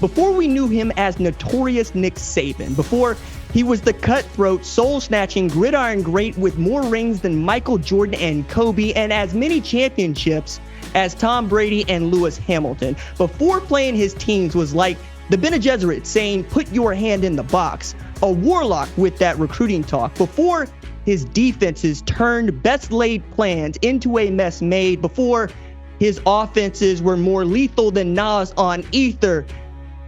Before we knew him as notorious Nick Saban, before he was the cutthroat, soul-snatching, gridiron great with more rings than Michael Jordan and Kobe and as many championships as Tom Brady and Lewis Hamilton, before playing his teams was like the Bene Gesserit saying, put your hand in the box, a warlock with that recruiting talk, before his defenses turned best laid plans into a mess made, before his offenses were more lethal than Nas on ether,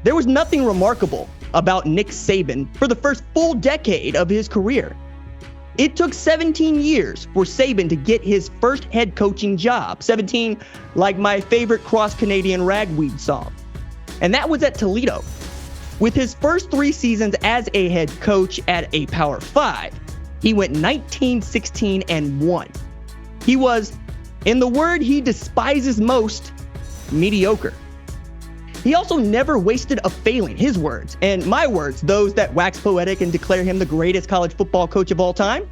there was nothing remarkable about Nick Saban for the first full decade of his career. It took 17 years for Saban to get his first head coaching job, 17 like my favorite cross-Canadian ragweed song. And that was at Toledo. With his first 3 seasons as a head coach at a Power 5, he went 19-16-1. He was, in the word he despises most, mediocre. He also never wasted a failing, his words, and my words, those that wax poetic and declare him the greatest college football coach of all time.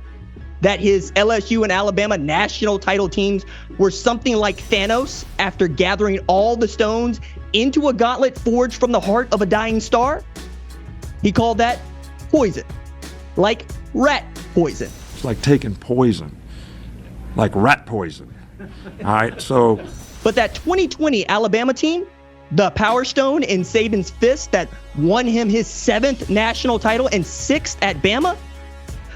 That his LSU and Alabama national title teams were something like Thanos after gathering all the stones into a gauntlet forged from the heart of a dying star. He called that poison, like rat poison. It's like taking poison, like rat poison. All right, so. But that 2020 Alabama team, the Power Stone in Saban's fist that won him his 7th national title and 6th at Bama,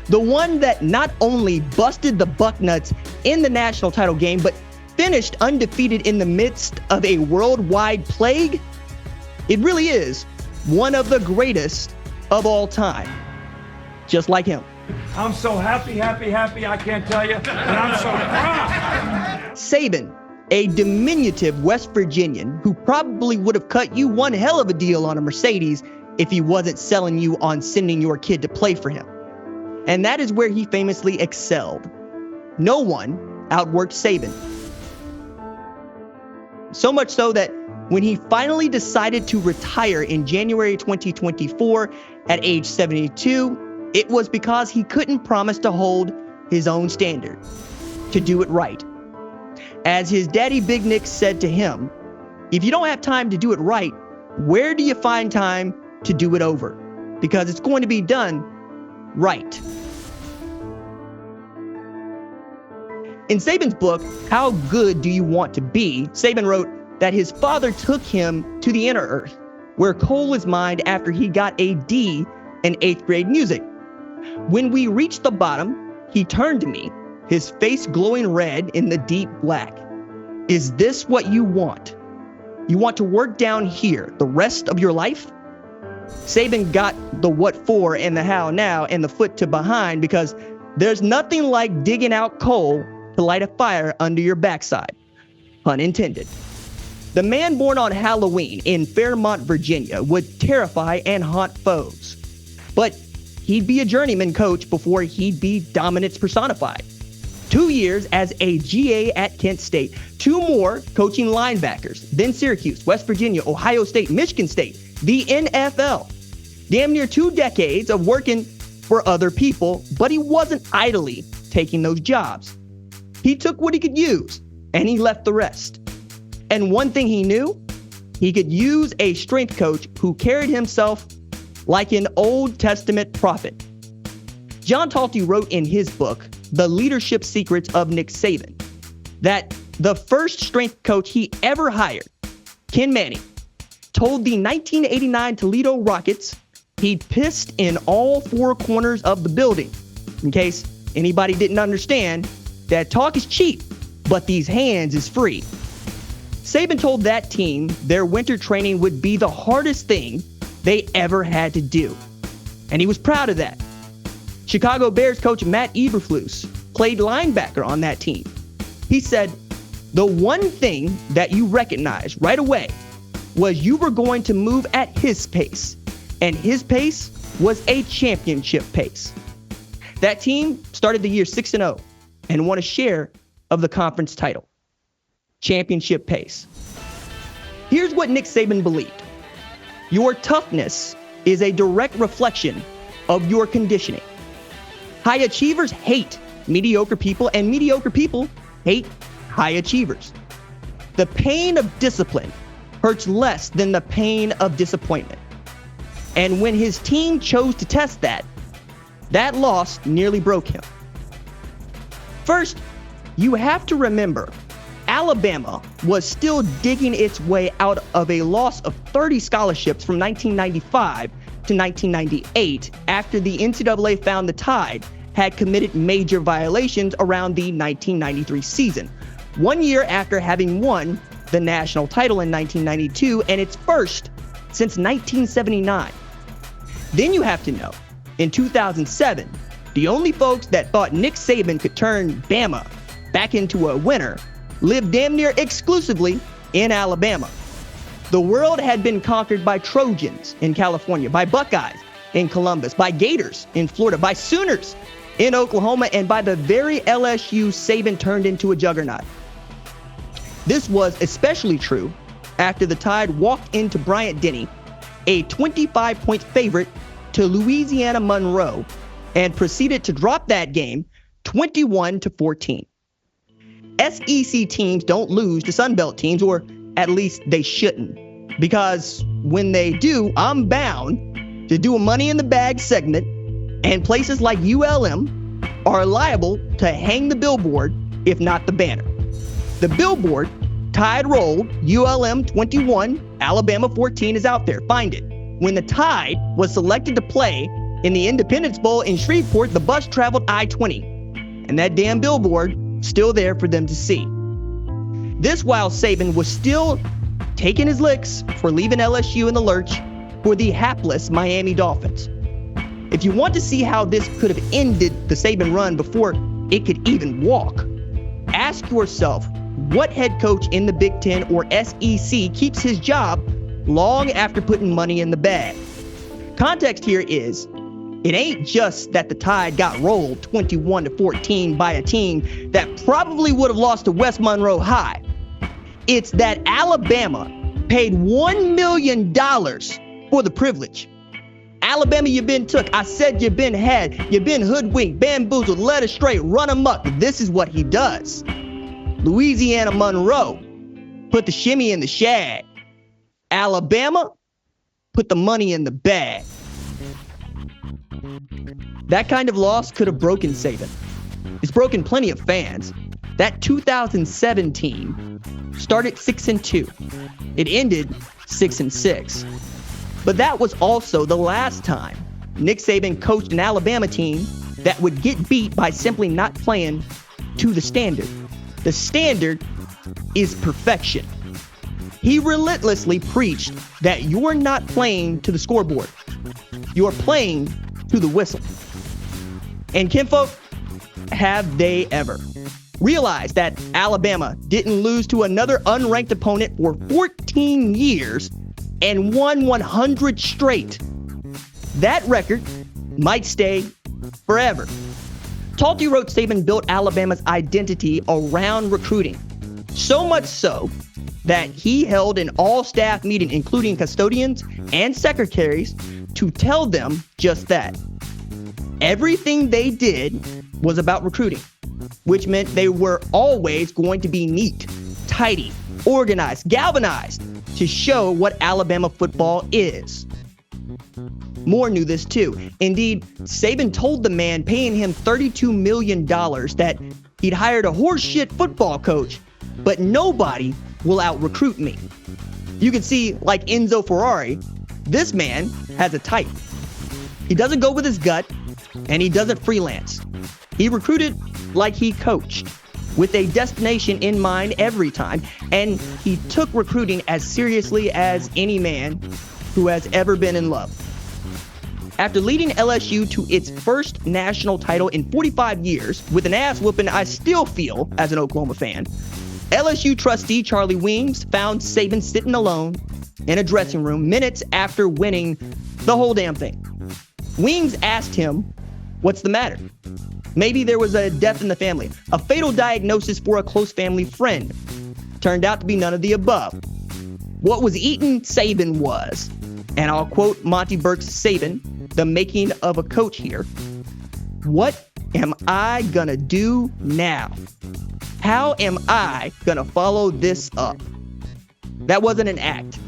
the one that not only busted the Bucknuts in the national title game, but finished undefeated in the midst of a worldwide plague, it really is one of the greatest of all time. Just like him. I'm so happy, I can't tell you, and I'm so proud. Saban, a diminutive West Virginian who probably would have cut you one hell of a deal on a Mercedes if he wasn't selling you on sending your kid to play for him. And that is where he famously excelled. No one outworked Saban. So much so that when he finally decided to retire in January 2024 at age 72, it was because he couldn't promise to hold his own standard, to do it right. As his daddy Big Nick said to him, if you don't have time to do it right, where do you find time to do it over? Because it's going to be done right. In Saban's book, How Good Do You Want to Be?, Saban wrote that his father took him to the inner earth, where coal was mined after he got a D in 8th grade music. When we reached the bottom, he turned to me, his face glowing red in the deep black. Is this what you want? You want to work down here the rest of your life? Saban got the what for and the how now and the foot to behind, because there's nothing like digging out coal to light a fire under your backside. Pun intended. The man born on Halloween in Fairmont, Virginia would terrify and haunt foes. But he'd be a journeyman coach before he'd be dominance personified. 2 years as a GA at Kent State, 2 more coaching linebackers, then Syracuse, West Virginia, Ohio State, Michigan State, the NFL. Damn near 2 decades of working for other people, but he wasn't idly taking those jobs. He took what he could use, and he left the rest. And one thing he knew, he could use a strength coach who carried himself like an Old Testament prophet. John Talty wrote in his book, The Leadership Secrets of Nick Saban, that the first strength coach he ever hired, Ken Manning, told the 1989 Toledo Rockets he'd pissed in all 4 corners of the building. In case anybody didn't understand, that talk is cheap, but these hands is free. Saban told that team their winter training would be the hardest thing they ever had to do. And he was proud of that. Chicago Bears coach Matt Eberflus played linebacker on that team. He said, the one thing that you recognized right away was you were going to move at his pace. And his pace was a championship pace. That team started the year 6-0 and won a share of the conference title. Championship pace. Here's what Nick Saban believed. Your toughness is a direct reflection of your conditioning. High achievers hate mediocre people, and mediocre people hate high achievers. The pain of discipline hurts less than the pain of disappointment. And when his team chose to test that loss nearly broke him. First, you have to remember, Alabama was still digging its way out of a loss of 30 scholarships from 1995 to 1998 after the NCAA found the Tide had committed major violations around the 1993 season, 1 year after having won the national title in 1992 and its first since 1979. Then you have to know, in 2007, the only folks that thought Nick Saban could turn Bama back into a winner lived damn near exclusively in Alabama. The world had been conquered by Trojans in California, by Buckeyes in Columbus, by Gators in Florida, by Sooners in Oklahoma, and by the very LSU Saban turned into a juggernaut. This was especially true after the Tide walked into Bryant-Denny, a 25-point favorite to Louisiana Monroe, and proceeded to drop that game 21-14. SEC teams don't lose to Sun Belt teams, or at least they shouldn't, because when they do, I'm bound to do a Money in the Bag segment, and places like ULM are liable to hang the billboard, if not the banner. The billboard, Tide rolled, ULM 21, Alabama 14 is out there. Find it. When the Tide was selected to play in the Independence Bowl in Shreveport, the bus traveled I-20, and that damn billboard still there for them to see. This while Saban was still taking his licks for leaving LSU in the lurch for the hapless Miami Dolphins. If you want to see how this could have ended the Saban run before it could even walk, ask yourself what head coach in the Big Ten or SEC keeps his job long after putting money in the bag. Context here is, it ain't just that the Tide got rolled 21-14 by a team that probably would have lost to West Monroe High. It's that Alabama paid $1 million for the privilege. Alabama, you been took. I said you been had. You been hoodwinked, bamboozled, led astray, run amok. This is what he does. Louisiana Monroe put the shimmy in the shag. Alabama put the money in the bag. That kind of loss could have broken Saban. It's broken plenty of fans. That 2007 team started 6-2. It ended 6-6. But that was also the last time Nick Saban coached an Alabama team that would get beat by simply not playing to the standard. The standard is perfection. He relentlessly preached that you're not playing to the scoreboard. You're playing to the whistle. And kinfolk, have they ever? Realize that Alabama didn't lose to another unranked opponent for 14 years and won 100 straight. That record might stay forever. Toldeo wrote Saban built Alabama's identity around recruiting. So much so that he held an all-staff meeting, including custodians and secretaries, to tell them just that. Everything they did was about recruiting, which meant they were always going to be neat, tidy, organized, galvanized to show what Alabama football is. Moore knew this too. Indeed, Saban told the man paying him $32 million that he'd hired a horseshit football coach, but nobody will out-recruit me. You can see, like Enzo Ferrari, this man has a type. He doesn't go with his gut, and he doesn't freelance. He recruited like he coached, with a destination in mind every time, and he took recruiting as seriously as any man who has ever been in love. After leading LSU to its first national title in 45 years, with an ass whooping I still feel as an Oklahoma fan, LSU trustee Charlie Weems found Saban sitting alone in a dressing room minutes after winning the whole damn thing. Weems asked him, "What's the matter?" Maybe there was a death in the family, a fatal diagnosis for a close family friend. Turned out to be none of the above. What was eating Saban was, and I'll quote Monty Burke's Saban, the making of a coach here, "What am I gonna do now? How am I gonna follow this up?" That wasn't an act.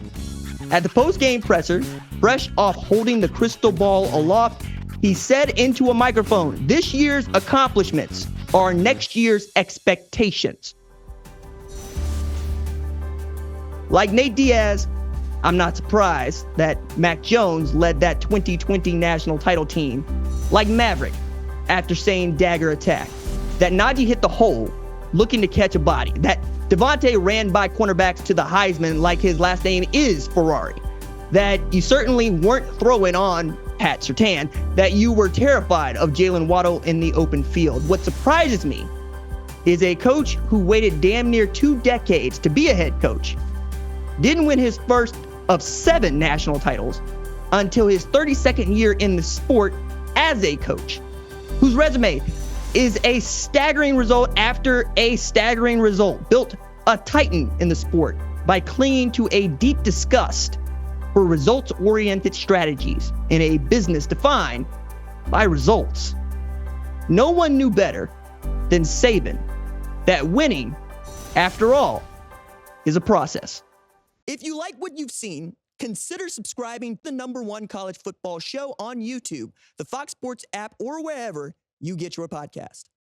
At the post-game presser, fresh off holding the crystal ball aloft, he said into a microphone, "This year's accomplishments are next year's expectations." Like Nate Diaz, I'm not surprised that Mac Jones led that 2020 national title team. Like Maverick, after saying dagger attack, that Najee hit the hole looking to catch a body, that Devontae ran by cornerbacks to the Heisman like his last name is Ferrari, that you certainly weren't throwing on Pat Surtain, that you were terrified of Jalen Waddle in the open field. What surprises me is a coach who waited damn near 2 decades to be a head coach didn't win his first of 7 national titles until his 32nd year in the sport as a coach, whose resume is a staggering result after a staggering result, built a titan in the sport by clinging to a deep disgust for results-oriented strategies in a business defined by results. No one knew better than Saban that winning, after all, is a process. If you like what you've seen, consider subscribing to the #1 college football show on YouTube, the Fox Sports app, or wherever you get your podcast.